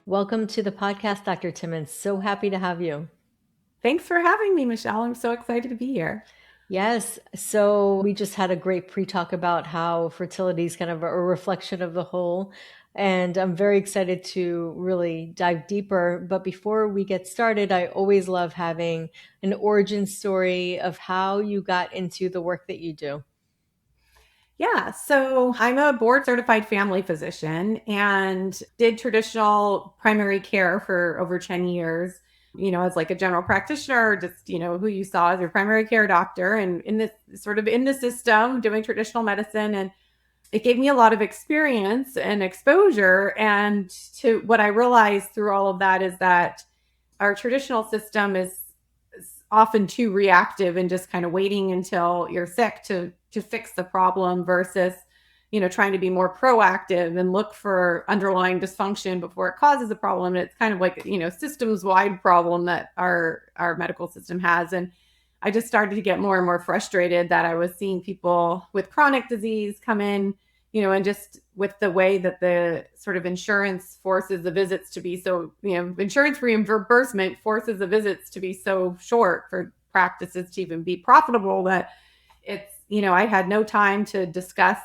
Welcome to the podcast, Dr. Timmons. So happy to have you. Thanks for having me, Michelle. I'm so excited to be here. Yes. So we just had a great pre-talk about how fertility is kind of a reflection of the whole. And I'm very excited to really dive deeper. But before we get started, I always love having an origin story of how you got into the work that you do. Yeah, so I'm a board certified family physician and did traditional primary care for over 10 years, as like a general practitioner, just, who you saw as your primary care doctor and in this sort of in the system doing traditional medicine. And it gave me a lot of experience and exposure. And to what I realized through all of that is that our traditional system is often too reactive and just kind of waiting until you're sick to fix the problem versus trying to be more proactive and look for underlying dysfunction before it causes a problem. And it's kind of like systems wide problem that our medical system has. And I just started to get more and more frustrated that I was seeing people with chronic disease come in, and just with the way that the sort of insurance forces the visits to be so, insurance reimbursement forces the visits to be so short for practices to even be profitable that it's, I had no time to discuss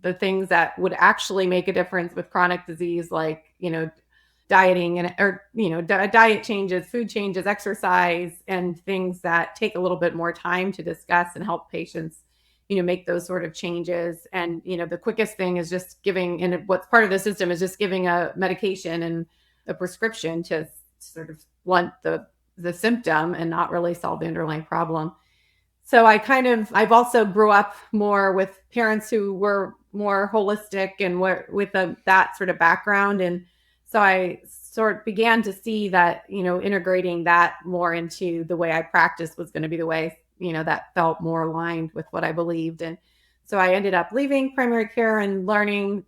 the things that would actually make a difference with chronic disease, like, dieting diet changes, food changes, exercise, and things that take a little bit more time to discuss and help patients make those sort of changes. And the quickest thing is just giving, and what's part of the system is just giving a medication and a prescription to sort of blunt the symptom and not really solve the underlying problem. So I've also grew up more with parents who were more holistic and were with that sort of background. And so I sort of began to see that, integrating that more into the way I practiced was going to be the way, that felt more aligned with what I believed. And so I ended up leaving primary care and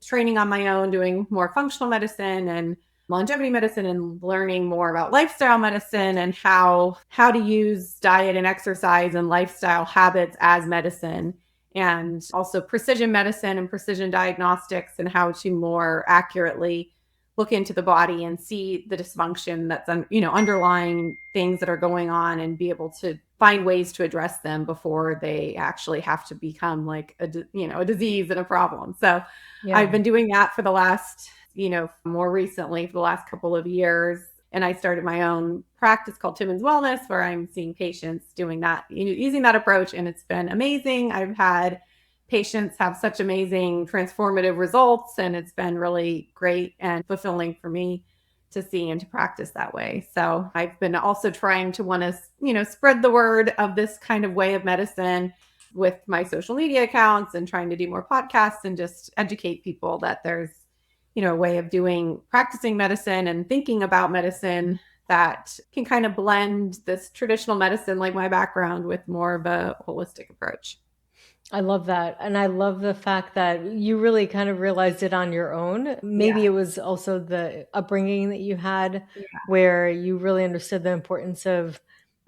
training on my own, doing more functional medicine and longevity medicine, and learning more about lifestyle medicine and how to use diet and exercise and lifestyle habits as medicine, and also precision medicine and precision diagnostics, and how to more accurately look into the body and see the dysfunction that's underlying things that are going on, and be able to find ways to address them before they actually have to become like a disease and a problem. So I've Yeah. been doing that for the last, more recently for the last couple of years. And I started my own practice called Timmons Wellness, where I'm seeing patients doing that, using that approach. And it's been amazing. I've had patients have such amazing transformative results, and it's been really great and fulfilling for me to see and to practice that way. So I've been also trying to want to, spread the word of this kind of way of medicine with my social media accounts, and trying to do more podcasts and just educate people that there's, a way of practicing medicine and thinking about medicine that can kind of blend this traditional medicine, like my background, with more of a holistic approach. I love that. And I love the fact that you really kind of realized it on your own. Maybe Yeah. it was also the upbringing that you had Yeah. where you really understood the importance of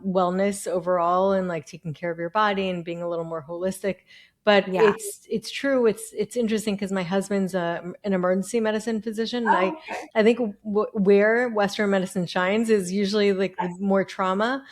wellness overall and like taking care of your body and being a little more holistic. But Yeah. it's true. It's interesting because my husband's an emergency medicine physician, and I Oh, okay. I think where Western medicine shines is usually like the Yes. more trauma.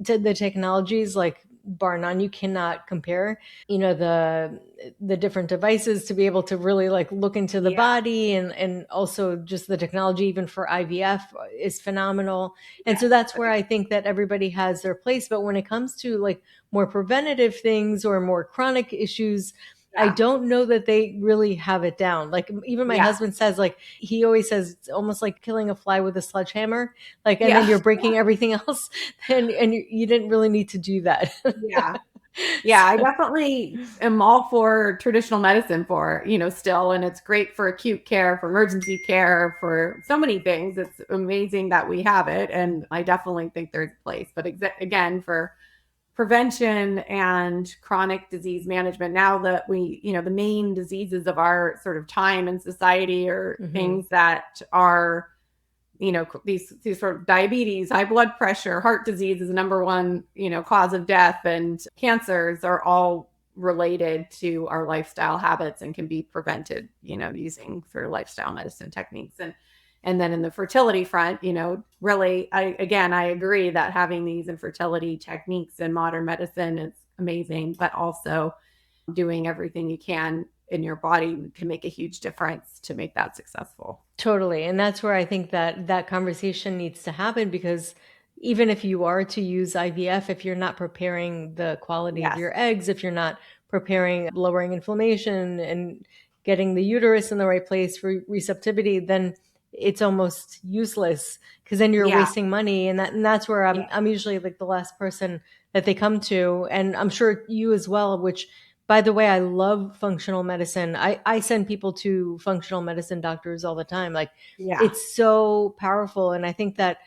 To the technologies, like bar none, you cannot compare the different devices to be able to really like look into the Yeah. body, and also just the technology even for IVF is phenomenal. And so Yes. that's where Agreed. I think that everybody has their place. But when it comes to like more preventative things or more chronic issues, I Yeah. don't know that they really have it down. Like even my Yeah. husband says, like he always says it's almost like killing a fly with a sledgehammer, like, and then Yeah. you're breaking everything else, and you didn't really need to do that. Yeah. Yeah, I So, definitely am all for traditional medicine for, still. And it's great for acute care, for emergency care, for so many things. It's amazing that we have it. And I definitely think there's a place. But again, for prevention and chronic disease management, now that the main diseases of our sort of time in society are mhm. things that are, these sort of diabetes, high blood pressure, heart disease is the number one, cause of death, and cancers are all related to our lifestyle habits and can be prevented, using sort of lifestyle medicine techniques. And then in the fertility front, really, I agree that having these infertility techniques in modern medicine is amazing, but also doing everything you can in your body can make a huge difference to make that successful. Totally. And that's where I think that that conversation needs to happen, because even if you are to use IVF, if you're not preparing the quality of Yes. your eggs, if you're not preparing lowering inflammation and getting the uterus in the right place for receptivity, then it's almost useless, because then you're Yeah. wasting money. And that's where Yeah. I'm usually like the last person that they come to. And I'm sure you as well, which, by the way, I love functional medicine. I send people to functional medicine doctors all the time. Like, Yeah. it's so powerful. And I think that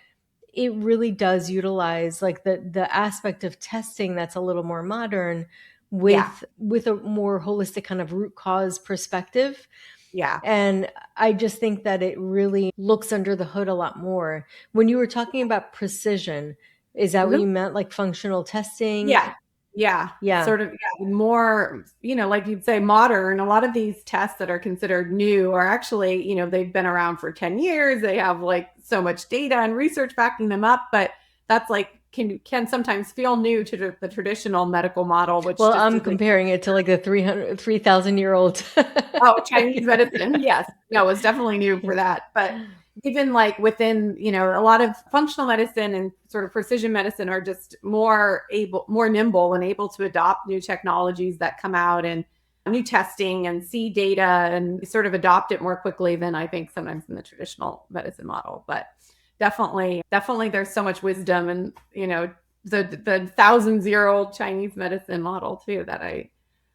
it really does utilize like the aspect of testing that's a little more modern, Yeah. with a more holistic kind of root cause perspective. Yeah. And I just think that it really looks under the hood a lot more. When you were talking about precision, is that what Mhm. you meant, like functional testing? Yeah. Yeah. Yeah. Sort of, yeah, more, like you'd say modern. A lot of these tests that are considered new are actually, they've been around for 10 years. They have like so much data and research backing them up, but that's like can sometimes feel new to the traditional medical model, which Well, just I'm is like, comparing it to like the 3,000-year-old. oh, Chinese medicine. Yes. No, it's definitely new for that. But even like within, a lot of functional medicine and sort of precision medicine are just more nimble and able to adopt new technologies that come out and new testing and see data and sort of adopt it more quickly than I think sometimes in the traditional medicine model. But definitely there's so much wisdom and, the thousands-year old Chinese medicine model too that I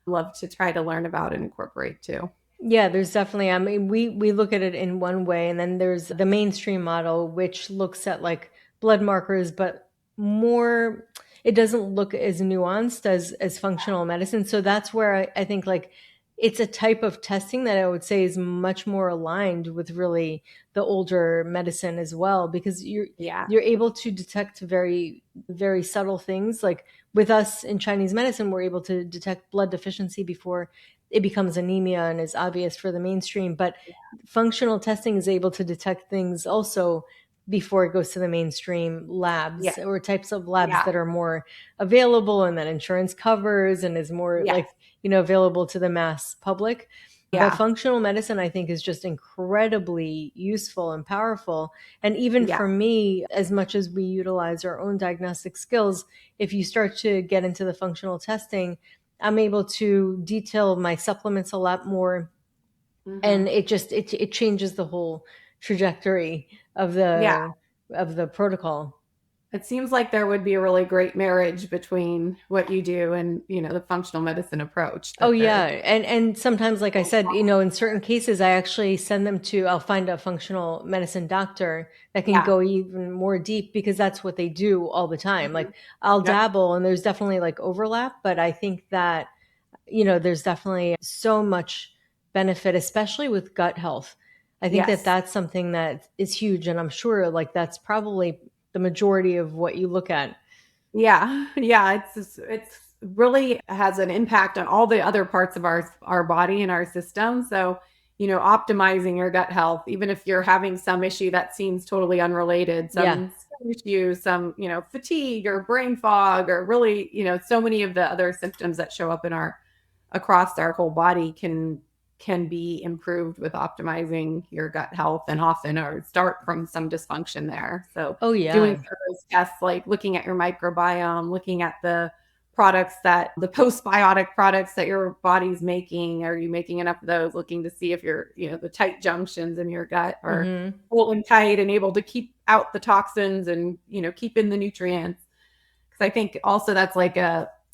love to try to learn about and incorporate too. Yeah, there's definitely, I mean, we look at it in one way, and then there's the mainstream model, which looks at like blood markers, but more, it doesn't look as nuanced as functional medicine. So that's where I think like it's a type of testing that I would say is much more aligned with really the older medicine as well, because Yeah. you're able to detect very subtle things. Like with us in Chinese medicine, we're able to detect blood deficiency before it becomes anemia and is obvious for the mainstream. But functional testing is able to detect things also before it goes to the mainstream Yeah. labs, or types of labs Yeah. that are more available and that insurance covers and is more Yes. like, available to the mass public. But Yeah. functional medicine, I think, is just incredibly useful and powerful. And even Yeah. for me, as much as we utilize our own diagnostic skills, if you start to get into the functional testing, I'm able to detail my supplements a lot more, and Mhm. it changes the whole trajectory of Yeah. the protocol. It seems like there would be a really great marriage between what you do and, the functional medicine approach Oh that yeah, they're and sometimes, like I said, in certain cases, I actually send them to. I'll find a functional medicine doctor that can yeah. go even more deep, because that's what they do all the time. Like, Mhm. I'll Yep. dabble, and there's definitely like overlap, but I think that there's definitely so much benefit, especially with gut health. I think that Yes. that's something that is huge, and I'm sure like that's probably the majority of what you look at. Yeah. Yeah, it's really has an impact on all the other parts of our body and our system. So, optimizing your gut health, even if you're having some issue that seems totally unrelated, Yeah. some skin issue, some, fatigue or brain fog, or really, so many of the other symptoms that show up in our across our whole body can be improved with optimizing your gut health and often or start from some dysfunction there. So Oh doing yeah. some of those tests, like looking at your microbiome, looking at the postbiotic products that your body's making. Are you making enough of those? Looking to see if you're, the tight junctions in your gut are Hmm. full and tight and able to keep out the toxins and, keep in the nutrients. Because I think also that's like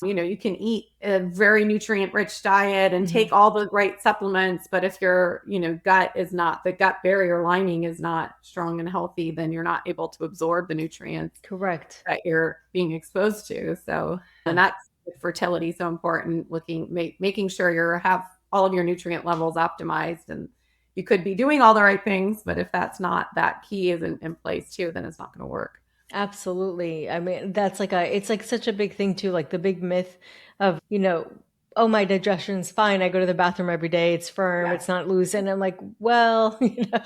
you can eat a very nutrient rich diet and Hmm. take all the right supplements. But if your, the gut barrier lining is not strong and healthy, then you're not able to absorb the nutrients Correct. that you're being exposed to. So, and Yeah. that's with fertility so important, making sure you have all of your nutrient levels optimized. And you could be doing all the right things, but if that key isn't in place too, then it's not going to work. Absolutely. I mean, that's like it's like such a big thing too, like the big myth of, oh, my digestion's fine. I go to the bathroom every day. It's firm. Yeah. It's not loose. And I'm like, well,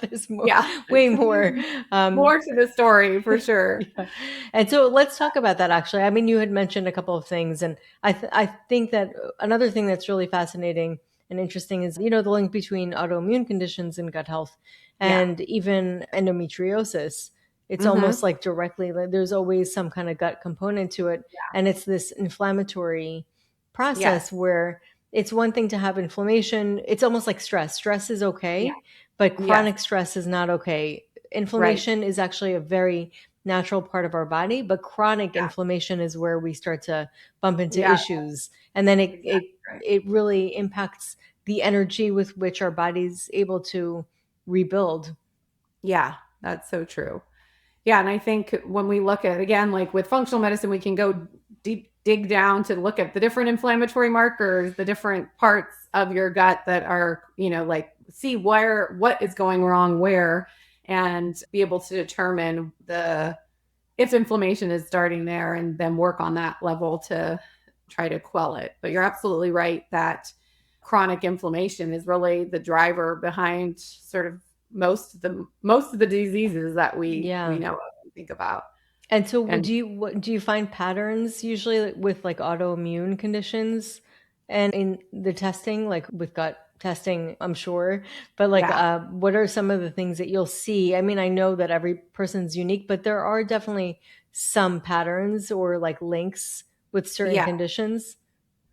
there's more, Yeah. way more. More to the story for sure. Yeah. And so let's talk about that actually. I mean, you had mentioned a couple of things, and I think that another thing that's really fascinating and interesting is, the link between autoimmune conditions and gut health Yeah. and even endometriosis. It's Hmm. almost like directly, like, there's always some kind of gut component to it. And it's this inflammatory Yes. process where it's one thing to have inflammation. It's almost like stress. Stress is Yeah. okay, but Yes. chronic stress is not okay. Right. Inflammation is actually a very natural part of our body, but chronic Yeah. inflammation is where we start to bump into Yeah. issues. And then it Exactly it right. it really impacts the energy with which our body's able to rebuild. Yeah. That's so true. Yeah, and I think when we look at, again, like with functional medicine, we can go deep, dig down to look at the different inflammatory markers, the different parts of your gut that are, like see what is going wrong where, and be able to determine the if inflammation is starting there, and then work on that level to try to quell it. But you're absolutely right that chronic inflammation is really the driver behind sort of most of the diseases that we Yeah. know of and think about. And so And do you find patterns usually with like autoimmune conditions and in the testing, like with gut testing, I'm sure, but like yeah, what are some of the things that you'll see? I mean, I know that every person's unique, but there are definitely some patterns or like links with certain yeah, conditions.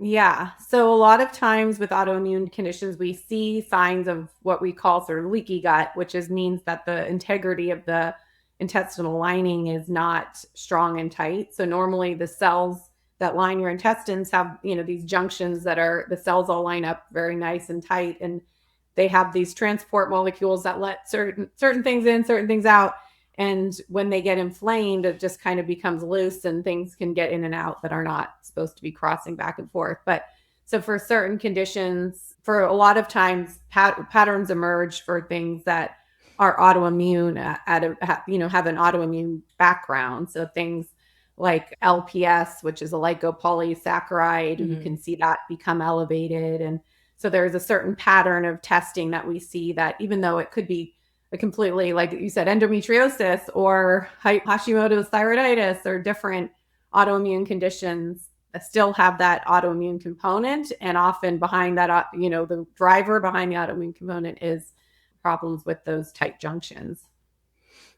yeah. So a lot of times with autoimmune conditions, we see signs of what we call sort of leaky gut, which means that the integrity of the intestinal lining is not strong and tight. So normally the cells that line your intestines have, these junctions that are the cells all line up very nice and tight, and they have these transport molecules that let certain things in, certain things out. And when they get inflamed, it just kind of becomes loose, and things can get in and out that are not supposed to be crossing back and forth. But so for certain conditions, for a lot of times, patterns emerge for things that are autoimmune have an autoimmune background. So things like LPS, which is a lipopolysaccharide, you Hmm. can see that become elevated. And so there's a certain pattern of testing that we see that, even though it could be a completely, like you said, endometriosis or Hashimoto's thyroiditis or different autoimmune conditions, still have that autoimmune component. And often behind that, the driver behind the autoimmune component is problems with those tight junctions.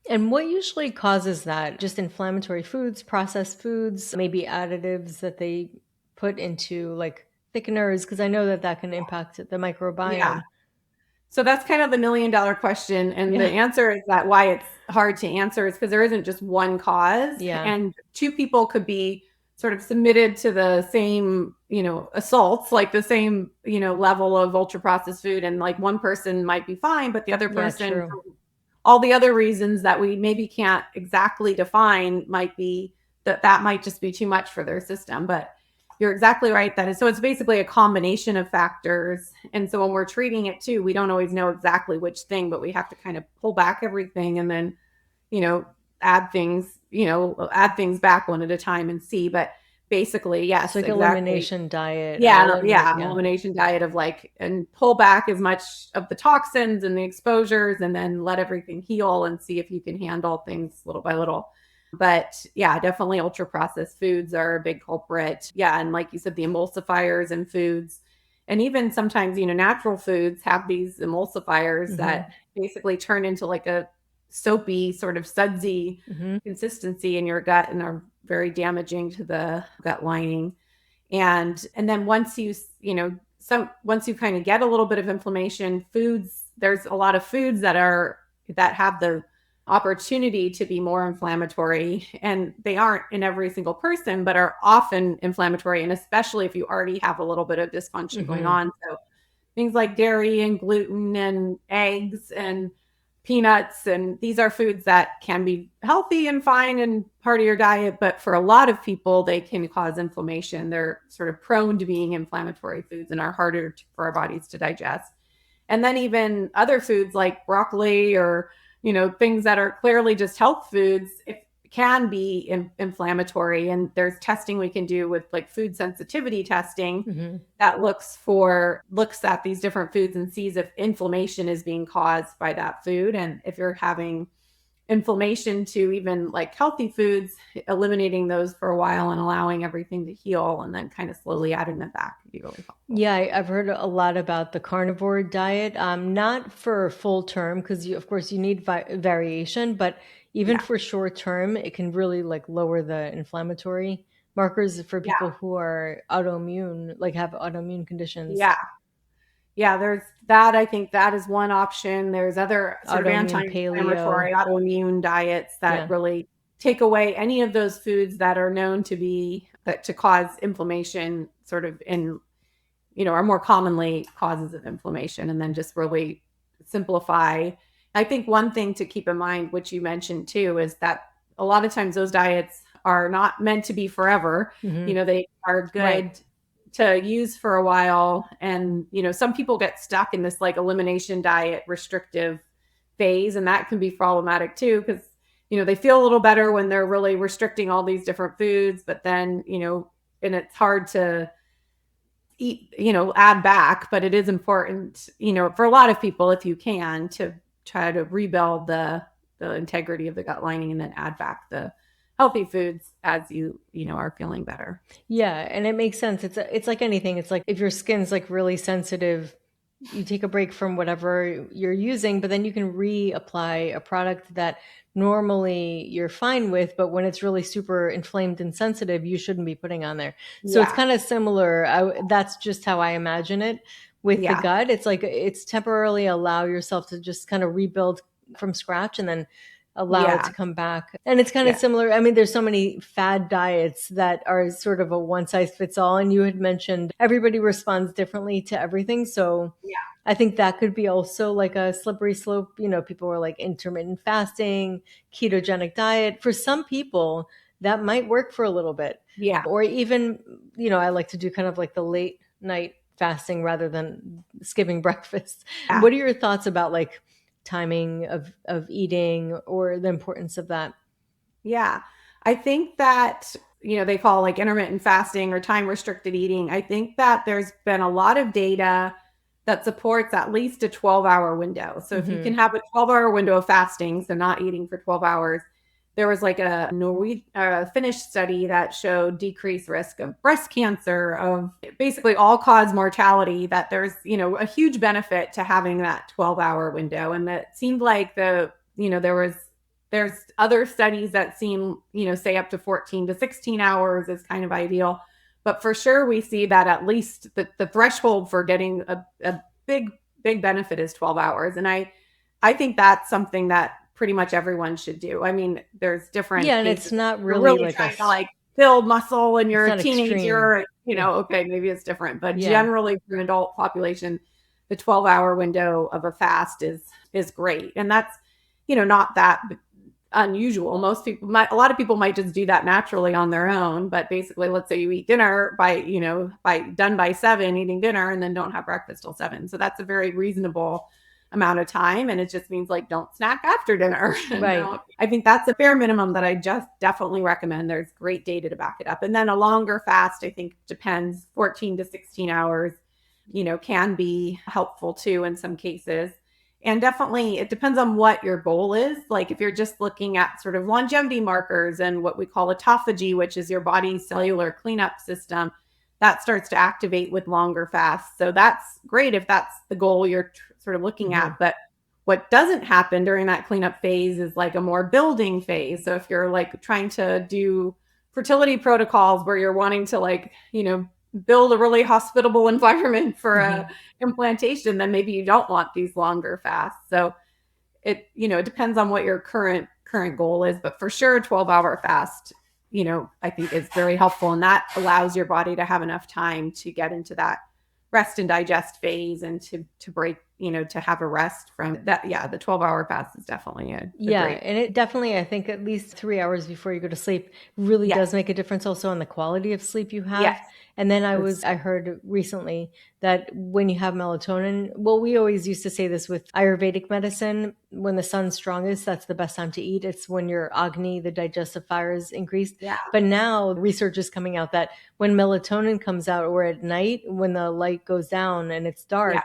And what usually causes that? Just inflammatory foods, processed foods, maybe additives that they put into like thickeners, because I know that that can impact the Yeah. microbiome. So that's kind of the $1 million question. And the Yeah. answer is that why it's hard to answer is because there isn't just one cause. Yeah. And two people could be sort of submitted to the same, assaults, like the same, level of ultra processed food. And like one person might be fine, but the other Yeah, person, true. for all the other reasons that we maybe can't exactly define, might be that might just be too much for their system. But you're exactly right. So it's basically a combination of factors. And so when we're treating it too, we don't always know exactly which thing, but we have to kind of pull back everything and then, you know, add things back one at a time and see. But basically, It's yes, like exactly. elimination diet, Yeah, eliminate, yeah, an yeah. elimination diet of like, and pull back as much of the toxins and the exposures, and then let everything heal and see if you can handle things little by little. But yeah, definitely ultra processed foods are a big culprit. Yeah, and like you said, the emulsifiers in foods, and even sometimes, natural foods have these emulsifiers Hmm. that basically turn into like a soapy, sort of sudsy Hmm. consistency in your gut and are very damaging to the gut lining. And then once once you kind of get a little bit of inflammation, there's a lot of foods that have the opportunity to be more inflammatory, and they aren't in every single person, but are often inflammatory, and especially if you already have a little bit of dysfunction going Hmm. on. So things like dairy and gluten and eggs and peanuts, and these are foods that can be healthy and fine and part of your diet, but for a lot of people they can cause inflammation. They're sort of prone to being inflammatory foods and are harder for our bodies to digest. And then even other foods like broccoli or things that are clearly just health foods, it can be inflammatory. And there's testing we can do with like food sensitivity testing Hmm. that looks at these different foods and sees if inflammation is being caused by that food. And if you're having inflammation to even like healthy foods, eliminating those for a while and allowing everything to heal and then kind of slowly adding them back would be really helpful. Yeah, I've heard a lot about the carnivore diet. Not for full term, because of course you need variation, but even Yeah. for short term, it can really like lower the inflammatory markers for Yeah. people who are autoimmune, like have autoimmune conditions, Yeah. Yeah. There's that. I think that is one option. There's other sort of autoimmune paleo. anti-inflammatory autoimmune diets that Yeah. really take away any of those foods that are known to be that to cause inflammation sort of in, are more commonly causes of inflammation, and then just really simplify. I think one thing to keep in mind, which you mentioned too, is that a lot of times those diets are not meant to be forever. Hmm. They are Right. good to use for a while. And, some people get stuck in this like elimination diet restrictive phase, and that can be problematic too, because, they feel a little better when they're really restricting all these different foods, but then, and it's hard to eat, add back, but it is important, for a lot of people, if you can, to try to rebuild the integrity of the gut lining and then add back the healthy foods as you are feeling better. Yeah, and it makes sense. It's like anything. It's like if your skin's like really sensitive, you take a break from whatever you're using, but then you can reapply a product that normally you're fine with, but when it's really super inflamed and sensitive, you shouldn't be putting on there. So it's Yeah. kind of similar. That's just how I imagine it with the Yeah. gut. It's like it's temporarily allow yourself to just kind of rebuild from scratch and then allow it Yeah. to come back. And it's kind of Yeah. similar. I mean, there's so many fad diets that are sort of a one size fits all. And you had mentioned everybody responds differently to everything. So Yeah. I think that could be also like a slippery slope. People are like intermittent fasting, ketogenic diet. For some people, that might work for a little bit. Yeah. Or even, I like to do kind of like the late night fasting rather than skipping breakfast. Yeah. What are your thoughts about like timing of eating or the importance of that? Yeah. I think that, they call like intermittent fasting or time restricted eating. I think that there's been a lot of data that supports at least a 12-hour window. So if you can Hmm. have a 12-hour window of fasting, so not eating for 12 hours, there was like a Finnish study that showed decreased risk of breast cancer, of basically all cause mortality, that there's, a huge benefit to having that 12-hour window. And that seemed like there's other studies that seem, say up to 14 to 16 hours is kind of ideal. But for sure, we see that at least the threshold for getting a big, big benefit is 12 hours. And I think that's something that pretty much everyone should do. I mean, there's different Yeah, and cases. it's not You're really really like trying to like build muscle when it's you're a not extreme. teenager, Yeah. okay, maybe it's different. But Yeah. generally for an adult population, the 12-hour window of a fast is great. And that's, not that unusual. A lot of people might just do that naturally on their own. But basically, let's say you eat dinner by 7, eating dinner, and then don't have breakfast till 7. So that's a very reasonable amount of time. And it just means like don't snack after dinner. Right. I think that's a fair minimum that I just definitely recommend. There's great data to back it up. And then a longer fast, I think depends, 14 to 16 hours, can be helpful too in some cases. And definitely, it depends on what your goal is. Like if you're just looking at sort of longevity markers and what we call autophagy, which is your body's cellular cleanup system, that starts to activate with longer fasts. So that's great if that's the goal you're sort of looking Hmm. at. But what doesn't happen during that cleanup phase is like a more building phase. So if you're like trying to do fertility protocols where you're wanting to like, build a really hospitable environment for a Hmm. implantation, then maybe you don't want these longer fasts. So it depends on what your current goal is, but for sure 12-hour fast, I think is very helpful, and that allows your body to have enough time to get into that rest and digest phase and to break to have a rest from that. Yeah, the 12-hour fast is definitely a Yeah, great. and it definitely, I think at least 3 hours before you go to sleep really Yes, does make a difference also on the quality of sleep you yes, have. And then it's I heard recently that when you have melatonin, well, we always used to say this with Ayurvedic medicine, when the sun's strongest, that's the best time to eat. It's when your Agni, the digestive fire, is increased. yeah, But now research is coming out that when melatonin comes out or at night, when the light goes down and it's yeah, dark,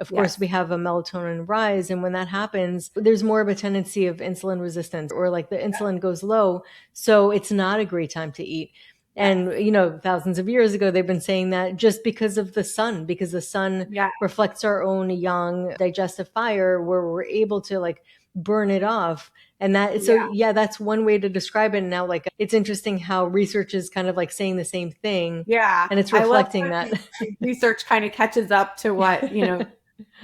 of course, yes, we have a melatonin rise. And when that happens, there's more of a tendency of insulin resistance or like the insulin goes low. So it's not a great time to eat. yes, And, thousands of years ago, they've been saying that just because of the sun, because the sun yeah, reflects our own yang digestive fire where we're able to like burn it off. And that, so yeah, yeah, that's one way to describe it. And now, like, it's interesting how research is kind of like saying the same thing yeah. and it's I love reflecting that. when research kind of catches up to what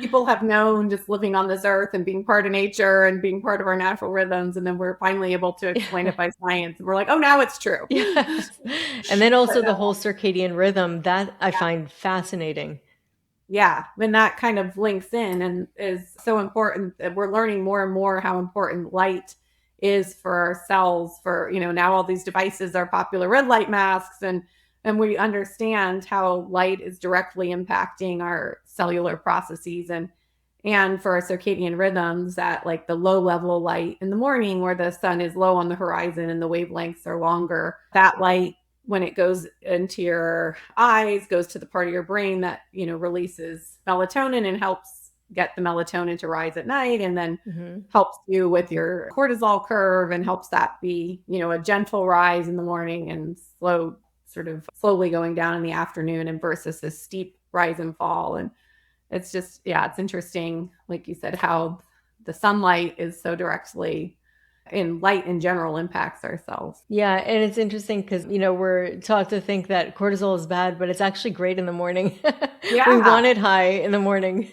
people have known just living on this earth and being part of nature and being part of our natural rhythms. And then we're finally able to explain it by science. And we're like, oh, now it's true. Yes. And then also But the whole circadian rhythm that I find fascinating. yeah, when that kind of links in and is so important that we're learning more and more how important light is for our cells. For now all these devices are popular red light masks, and we understand how light is directly impacting our cellular processes and for our circadian rhythms, that like the low level light in the morning where the sun is low on the horizon and the wavelengths are longer, that light, when it goes into your eyes, goes to the part of your brain that releases melatonin and helps get the melatonin to rise at night, and then Hmm. helps you with your cortisol curve and helps that be a gentle rise in the morning and slowly going down in the afternoon, and versus this steep rise and fall. And it's just, yeah, it's interesting, like you said, how the sunlight is so directly, and light in general impacts our cells. Yeah, and it's interesting because we're taught to think that cortisol is bad, but it's actually great in the morning. We Yeah. want it high in the morning.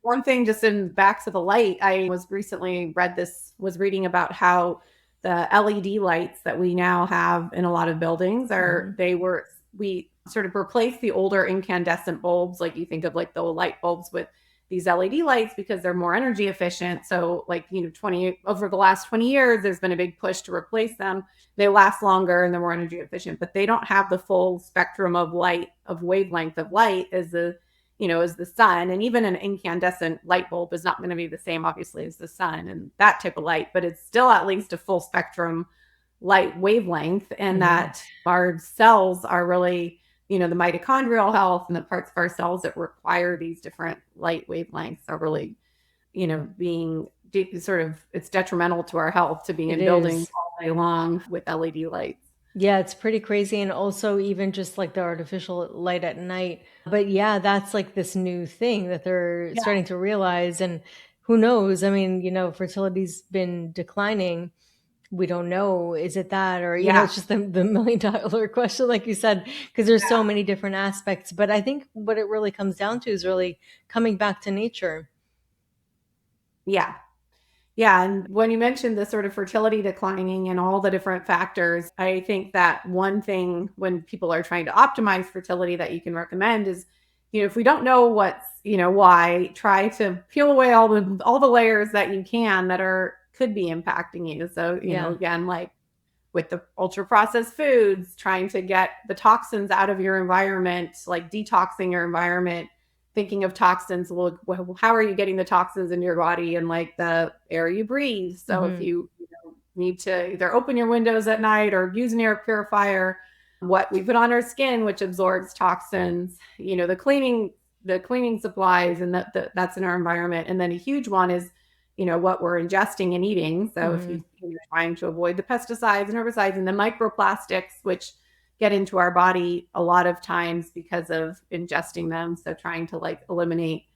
One thing, just in back to the light, I was reading about how the LED lights that we now have in a lot of buildings Hmm. we sort of replaced the older incandescent bulbs, like you think of like the light bulbs, with these LED lights because they're more energy efficient. So like, 20 over the last 20 years, there's been a big push to replace them. They last longer and they're more energy efficient, but they don't have the full spectrum of light, of wavelength of light as the sun. And even an incandescent light bulb is not going to be the same, obviously, as the sun and that type of light, but it's still at least a full spectrum light wavelength. And Hmm. that our cells are really, the mitochondrial health and the parts of our cells that require these different light wavelengths are really, being sort of, it's detrimental to our health to be It in buildings is. all day long with LED lights. Yeah, it's pretty crazy. And also, even just like the artificial light at night. But yeah, that's like this new thing that they're Yeah. starting to realize. And who knows? I mean, fertility's been declining. We don't know. Is it that? Or, Yeah. it's just the $1 million question, like you said, because there's so many different aspects. But I think what it really comes down to is really coming back to nature. Yeah. Yeah, and when you mentioned the sort of fertility declining and all the different factors, I think that one thing when people are trying to optimize fertility that you can recommend is, if we don't know why, try to peel away all the layers that you can that could be impacting you. So, Yeah. again, like with the ultra processed foods, trying to get the toxins out of your environment, like detoxing your environment, thinking of toxins. Well, how are you getting the toxins into your body and like the air you breathe? So if Hmm. you need to either open your windows at night or use an air purifier, what we put on our skin, which absorbs toxins, the cleaning supplies, and that's in our environment. And then a huge one is what we're ingesting and eating. So if Hmm. you're trying to avoid the pesticides and herbicides and the microplastics, which get into our body a lot of times because of ingesting them. So trying to like eliminate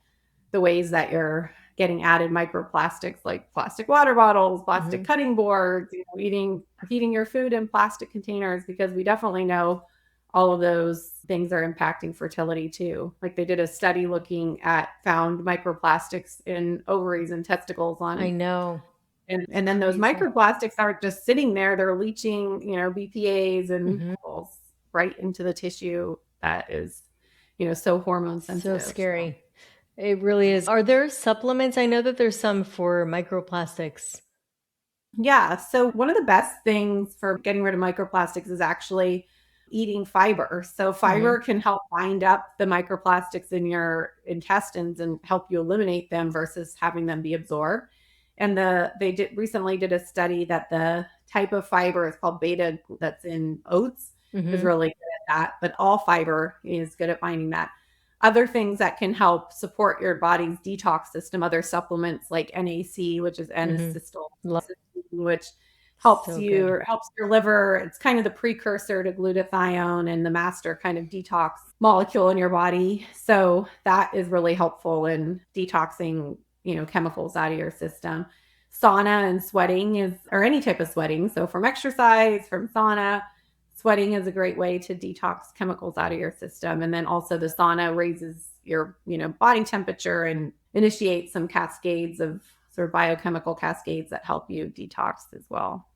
the ways that you're getting added microplastics, like plastic water bottles, plastic Hmm. cutting boards, heating your food in plastic containers, because we definitely know all of those things are impacting fertility too. Like they did a study looking at found microplastics in ovaries and testicles I on, know. It's and then those crazy. microplastics aren't just sitting there, they're leaching, BPAs and Hmm. chemicals right into the tissue that is, so hormone So sensitive. So scary. It really is. Are there supplements? I know that there's some for microplastics. Yeah. So, one of the best things for getting rid of microplastics is actually eating fiber. So, Hmm. fiber can help bind up the microplastics in your intestines and help you eliminate them versus having them be absorbed. And they did recently did a study that the type of fiber is called beta that's in oats is Hmm. really good at that, but all fiber is good at binding that. Other things that can help support your body's detox system, other supplements like NAC, which is Hmm. N-acetyl, Love. which So good. helps your liver. It's kind of the precursor to glutathione and the master kind of detox molecule in your body. So that is really helpful in detoxing, chemicals out of your system. Sauna and sweating is, or any type of sweating. So from exercise, from sauna, sweating is a great way to detox chemicals out of your system. And then also the sauna raises your, body temperature and initiates some cascades of sort of biochemical cascades that help you detox as well.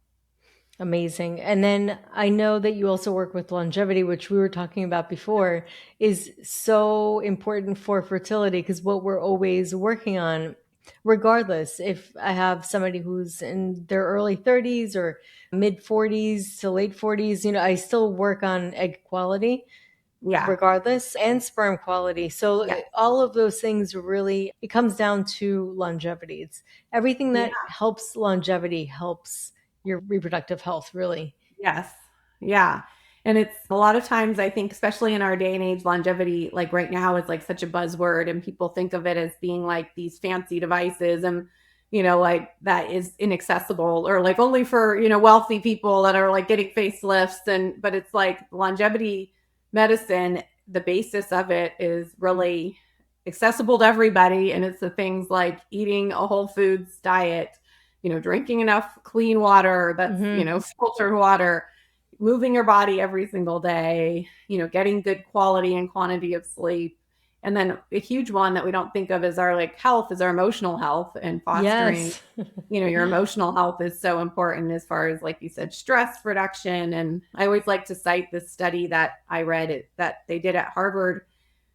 Amazing. And then I know that you also work with longevity, which we were talking about before, is so important for fertility because what we're always working on, regardless if I have somebody who's in their early 30s or mid 40s to late 40s, I still work on egg quality Yeah. regardless and sperm quality. So Yeah. all of those things really, it comes down to longevity. It's everything Yeah. that helps longevity helps your reproductive health, really. Yes. Yeah. And it's a lot of times, I think, especially in our day and age, longevity, like right now, is like such a buzzword, and people think of it as being like these fancy devices and, like that is inaccessible or like only for, wealthy people that are like getting facelifts. But it's like longevity medicine, the basis of it is really accessible to everybody. And it's the things like eating a whole foods diet, drinking enough clean water that's, Hmm. filtered water, moving your body every single day, getting good quality and quantity of sleep. And then a huge one that we don't think of as our like health is our emotional health and fostering, Yes. your emotional health is so important as far as, like you said, stress reduction. And I always like to cite this study that I read that they did at Harvard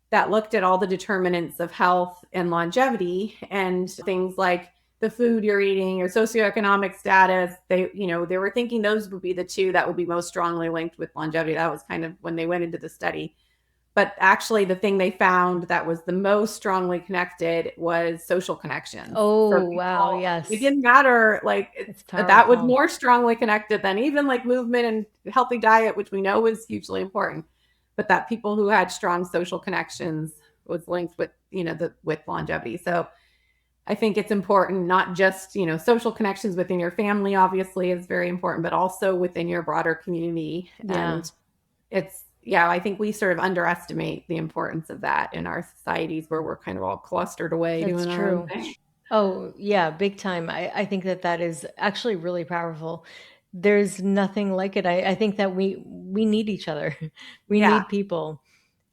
that looked at all the determinants of health and longevity and things like the food you're eating, your socioeconomic status. They were thinking those would be the two that would be most strongly linked with longevity. That was kind of when they went into the study. But actually, the thing they found that was the most strongly connected was social connections. For Oh, wow. people, it Yes. didn't matter. Like It's that was powerful. more strongly connected than even like movement and healthy diet, which we know is hugely important. But that people who had strong social connections was linked with with longevity. So I think it's important not just social connections within your family. Obviously, is very important, but also within your broader community. Yeah, And it's yeah, I think we sort of underestimate the importance of that in our societies where we're kind of all clustered away that's doing our own true. thing. Oh, yeah, big time. I think that that is actually really powerful. There's nothing like it. I think that we need each other. We Yeah. need people.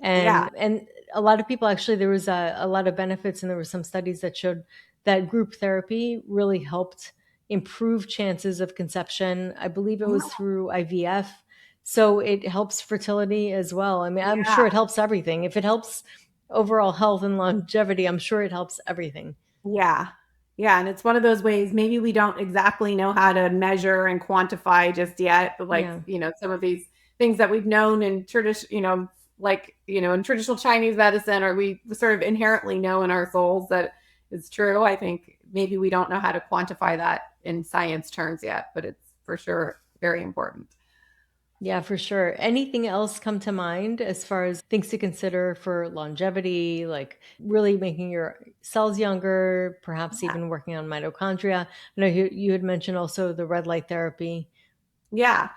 Yeah. And a lot of people actually there was a lot of benefits and there were some studies that showed that group therapy really helped improve chances of conception. I believe it was Oh, through IVF. So it helps fertility as well. I mean, I'm yeah. sure it helps everything. If it helps overall health and longevity, I'm sure it helps everything. Yeah. Yeah, and it's one of those ways maybe we don't exactly know how to measure and quantify just yet, but like, Yeah. some of these things that we've known in tradition, like, in traditional Chinese medicine, or we sort of inherently know in our souls that is true. I think maybe we don't know how to quantify that in science terms yet, but it's for sure very important. Yeah, for sure. Anything else come to mind as far as things to consider for longevity, like really making your cells younger, perhaps even working on mitochondria? I know you had mentioned also the red light therapy. Yeah.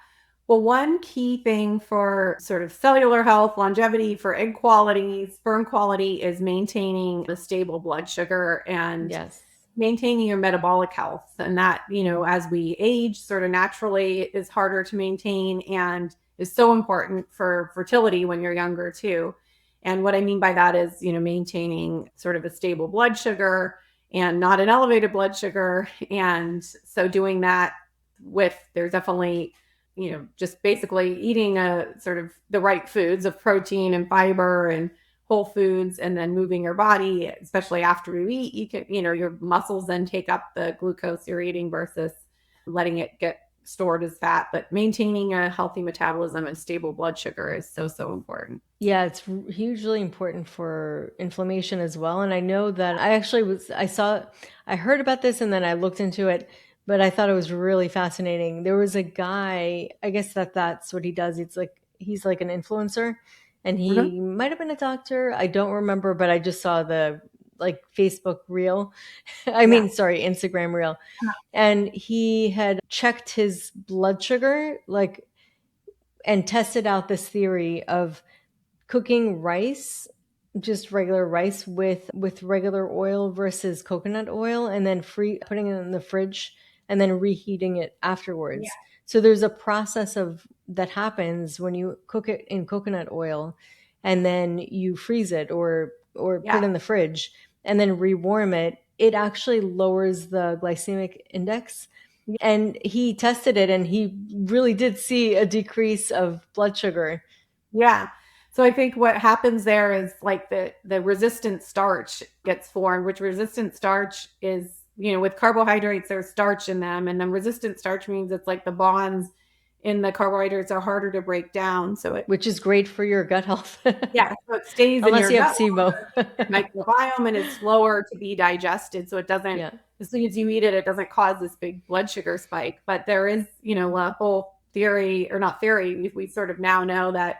Well, one key thing for sort of cellular health, longevity, for egg quality, sperm quality is maintaining a stable blood sugar and Yes. maintaining your metabolic health. And that, as we age, sort of naturally is harder to maintain and is so important for fertility when you're younger, too. And what I mean by that is, maintaining sort of a stable blood sugar and not an elevated blood sugar. And so doing that there's definitely, just basically eating a sort of the right foods of protein and fiber and whole foods and then moving your body, especially after you eat, you can, your muscles then take up the glucose you're eating versus letting it get stored as fat. But maintaining a healthy metabolism and stable blood sugar is so, so important. Yeah, it's hugely important for inflammation as well. And I know that I actually I heard about this and then I looked into it, but I thought it was really fascinating. There was a guy, I guess that's what he does. He's like an influencer, and Mhm. he might have been a doctor. I don't remember, but I just saw the like Facebook reel. I Yeah. mean, sorry, Instagram reel. And he had checked his blood sugar, like, and tested out this theory of cooking rice, just regular rice with regular oil versus coconut oil, and then putting it in the fridge and then reheating it Yeah. afterwards. So there's a process of that happens when you cook it in coconut oil and then you freeze it or put Yeah. it in the fridge and then rewarm it. It actually lowers the glycemic index. And he tested it and he really did see a decrease of blood sugar. Yeah. So I think what happens there is like the resistant starch gets formed, which resistant starch is, with carbohydrates, there's starch in them. And then resistant starch means it's like the bonds in the carbohydrates are harder to break down. So Which is great for your gut health. so it stays in Unless your you have gut SIBO. microbiome and it's slower to be digested. So it doesn't, Yeah. as soon as you eat it, it doesn't cause this big blood sugar spike. But there is, a whole theory, or not theory, we sort of now know that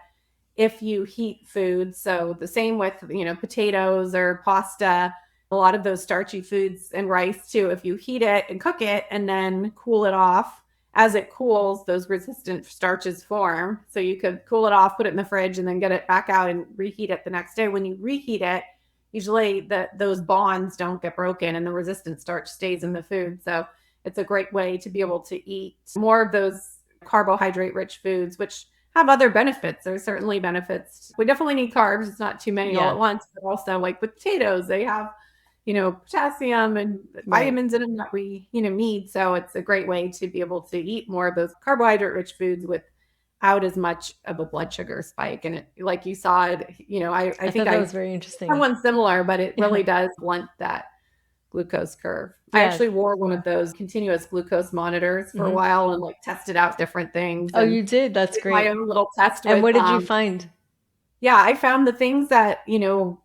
if you heat food, so the same with, potatoes or pasta, a lot of those starchy foods and rice too, if you heat it and cook it and then cool it off, as it cools, those resistant starches form. So you could cool it off, put it in the fridge, and then get it back out and reheat it the next day. When you reheat it, usually those bonds don't get broken and the resistant starch stays in the food. So it's a great way to be able to eat more of those carbohydrate rich foods, which have other benefits. There's certainly benefits. We definitely need carbs. It's not too many all at Yeah. once, but also like with potatoes, they have, potassium and Right. vitamins in them that we, need. So it's a great way to be able to eat more of those carbohydrate rich foods without as much of a blood sugar spike. And it, like you saw it, I I think thought that I was very interesting. someone similar, but it Yeah. really does blunt that glucose curve. I Yeah. actually wore one of those continuous glucose monitors for a Hmm. while and like tested out different things Oh, and you did? That's did my great. own little test And with what did you find? yeah, I found the things that,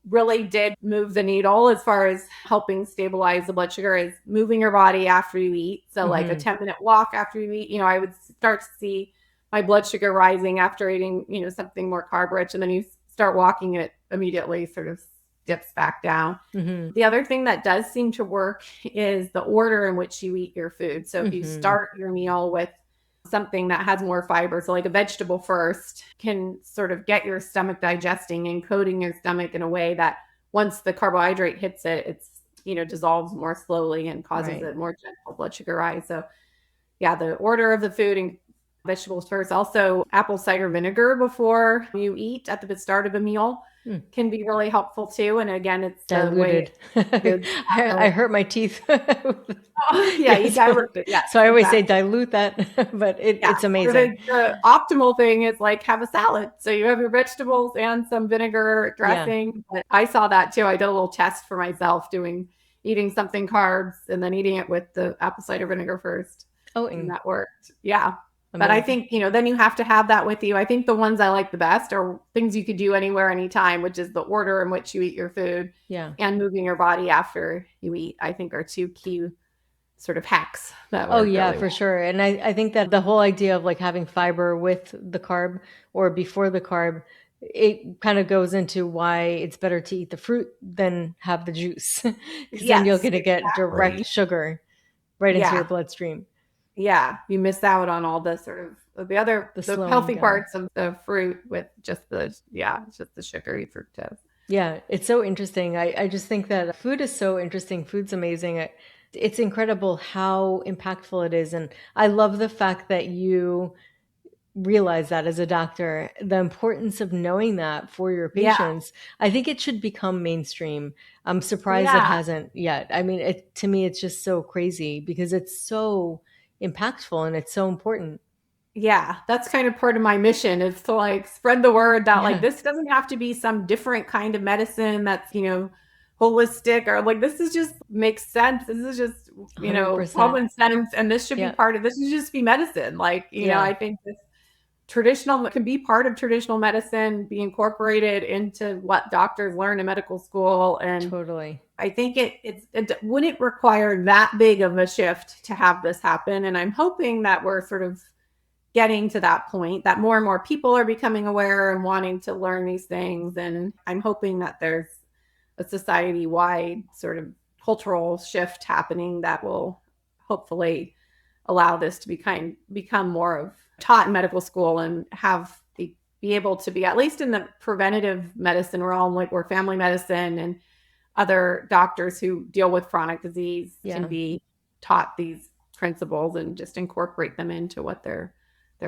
really did move the needle as far as helping stabilize the blood sugar is moving your body after you eat. So like a Hmm. 10-minute walk after you eat, I would start to see my blood sugar rising after eating, something more carb rich. And then you start walking, it immediately sort of dips back down. Hmm. The other thing that does seem to work is the order in which you eat your food. So if you Hmm. start your meal with something that has more fiber, so like a vegetable first, can sort of get your stomach digesting and coating your stomach in a way that once the carbohydrate hits it, it's, dissolves more slowly and causes Right. a more gentle blood sugar rise. So yeah, the order of the food and vegetables first. Also, apple cider vinegar before you eat at the start of a meal Hmm. can be really helpful too. And again, it's the way Diluted. good. I hurt my teeth. Oh, yeah, Yeah, you dilute it. Yes, so I always say exactly. dilute that, but Yeah. it's Or amazing. the optimal thing is like have a salad. So you have your vegetables and some vinegar Yeah. dressing. But I saw that too. I did a little test for myself eating something carbs and then eating it with the apple cider vinegar first. Oh, And and that worked. Yeah. But I amazing. think, then you have to have that with you. I think the ones I like the best are things you could do anywhere, anytime, which is the order in which you eat your food Yeah. and moving your body after you eat, I think are two key sort of hacks that Oh work yeah, really for well. sure. And I think that the whole idea of like having fiber with the carb or before the carb, it kind of goes into why it's better to eat the fruit than have the juice. Because then you're Yes, going to get direct exactly. sugar right into your Yeah. bloodstream, Yeah. You miss out on all the sort of the the slowing healthy down. parts of the fruit with just the sugary fructose. Yeah, it's so interesting. I just think that food is so interesting. Food's amazing. It's incredible how impactful it is. And I love the fact that you realize that as a doctor, the importance of knowing that for your Yeah. patients. I think it should become mainstream. I'm surprised it Yeah. hasn't yet. I mean, to me, it's just so crazy because it's so impactful and it's so important. Yeah, that's kind of part of my mission, is to like spread the word that like Yeah, this doesn't have to be some different kind of medicine that's, holistic, or like this is just makes sense. This is just, 100%. common sense, and this should be Yeah, part of this should just be medicine. Like, yeah, I think this traditional can be part of traditional medicine, be incorporated into what doctors learn in medical school. And totally. I think it wouldn't require that big of a shift to have this happen. And I'm hoping that we're sort of getting to that point, that more and more people are becoming aware and wanting to learn these things. And I'm hoping that there's a society wide sort of cultural shift happening that will hopefully allow this to become more of taught in medical school, and be able to be, at least in the preventative medicine realm, like where family medicine and other doctors who deal with chronic disease can Yeah. be taught these principles and just incorporate them into what their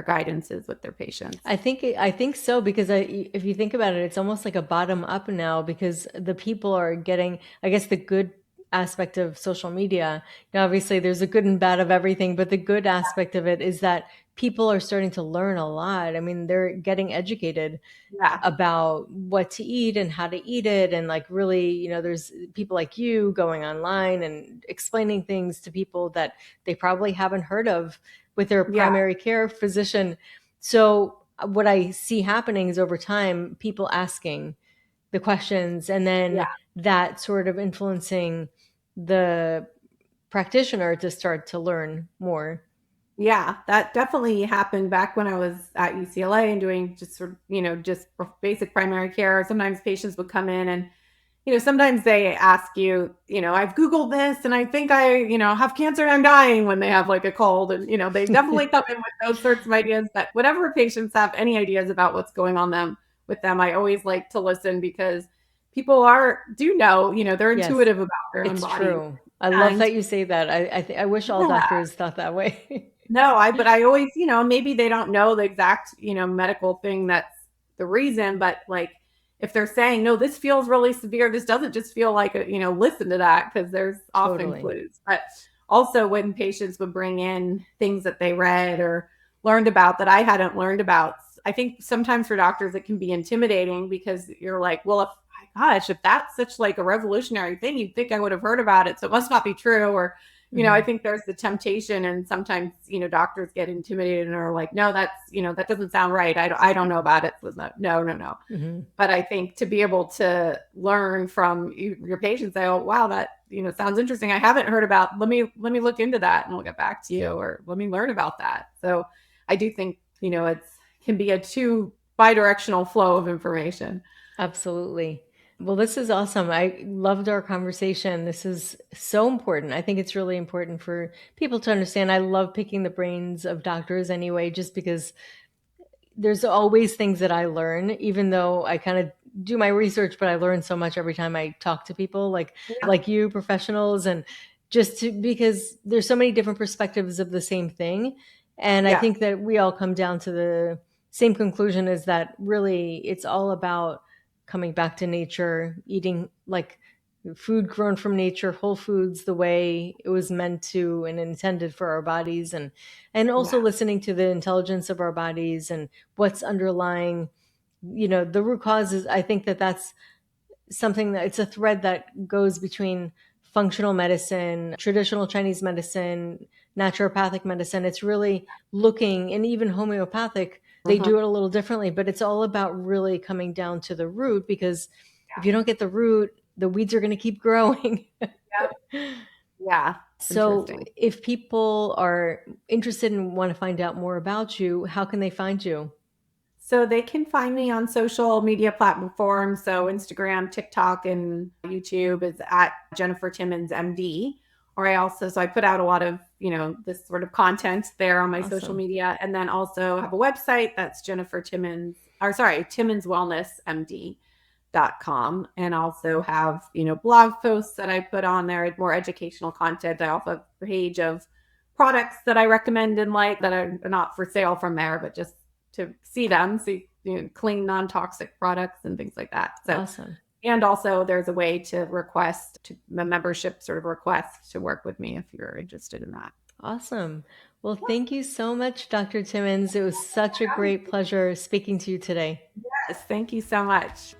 guidance is with their patients. I think so because if you think about it, it's almost like a bottom up now because the people are getting, I guess, the good aspect of social media. Now, obviously, there's a good and bad of everything, but the good aspect of it is that people are starting to learn a lot. I mean, they're getting educated Yeah. about what to eat and how to eat it, and like really, there's people like you going online and explaining things to people that they probably haven't heard of with their Yeah. primary care physician. So what I see happening is over time, people asking the questions and Yeah. then that sort of influencing the practitioner to start to learn more. Yeah, that definitely happened back when I was at UCLA and doing just sort of, just basic primary care. Sometimes patients would come in and, sometimes they ask you, I've Googled this and I think I, have cancer and I'm dying, when they have like a cold. And, they definitely come in with those sorts of ideas. But whatever patients have any ideas about what's going on with them, I always like to listen, because people do know, they're Yes, intuitive about their own it's bodies. true. I love And that you say that. I wish all yeah, doctors thought that way. no, but I always, maybe they don't know the exact, medical thing that's the reason, but like if they're saying, no, this feels really severe, this doesn't just feel like listen to that, because there's often Totally. clues. But also when patients would bring in things that they read or learned about that I hadn't learned about, I think sometimes for doctors it can be intimidating, because you're like, well, if gosh, if that's such like a revolutionary thing, you'd think I would have heard about it. So it must not be true. Or I Hmm. think there's the temptation, and sometimes, doctors get intimidated and are like, no, that's, that doesn't sound right. I don't know about it. No, no, no. Hmm. But I think to be able to learn from your patients, say, oh, wow, that, sounds interesting. I haven't heard about, let me look into that and we'll get back to you, or let me learn about that. So I do think, can be a two bi-directional flow of information. Absolutely. Well, this is awesome. I loved our conversation. This is so important. I think it's really important for people to understand. I love picking the brains of doctors anyway, just because there's always things that I learn, even though I kind of do my research, but I learn so much every time I talk to people Yeah. like you, professionals, and because there's so many different perspectives of the same thing. And I Yeah. think that we all come down to the same conclusion is that really it's all about coming back to nature, eating like food grown from nature, whole foods the way it was meant to and intended for our bodies, and also Yeah. listening to the intelligence of our bodies and what's underlying, the root causes. I think that that's something that it's a thread that goes between functional medicine, traditional Chinese medicine, naturopathic medicine. It's really looking, and even homeopathic, they Mhm. do it a little differently, but it's all about really coming down to the root, because if Yeah. you don't get the root, the weeds are going to keep growing. Yep. Yeah. So, Interesting. if people are interested and want to find out more about you, how can they find you? So they can find me on social media platforms. So Instagram, TikTok, and YouTube is at Jennifer Timmons MD. Or I put out a lot of, this sort of content there on my social Awesome. media. And then also have a website that's Jennifer Timmons, or sorry, Timmons Wellness MD.com. And also have, blog posts that I put on there, more educational content. I also have a page of products that I recommend and like that are not for sale from there, but just to see clean, non-toxic products and things like that. So, Awesome. and also there's a way to request to a membership sort of request to work with me if you're interested in that. Awesome. Well, thank you so much, Dr. Timmons. It was such a great pleasure speaking to you today. Yes, thank you so much.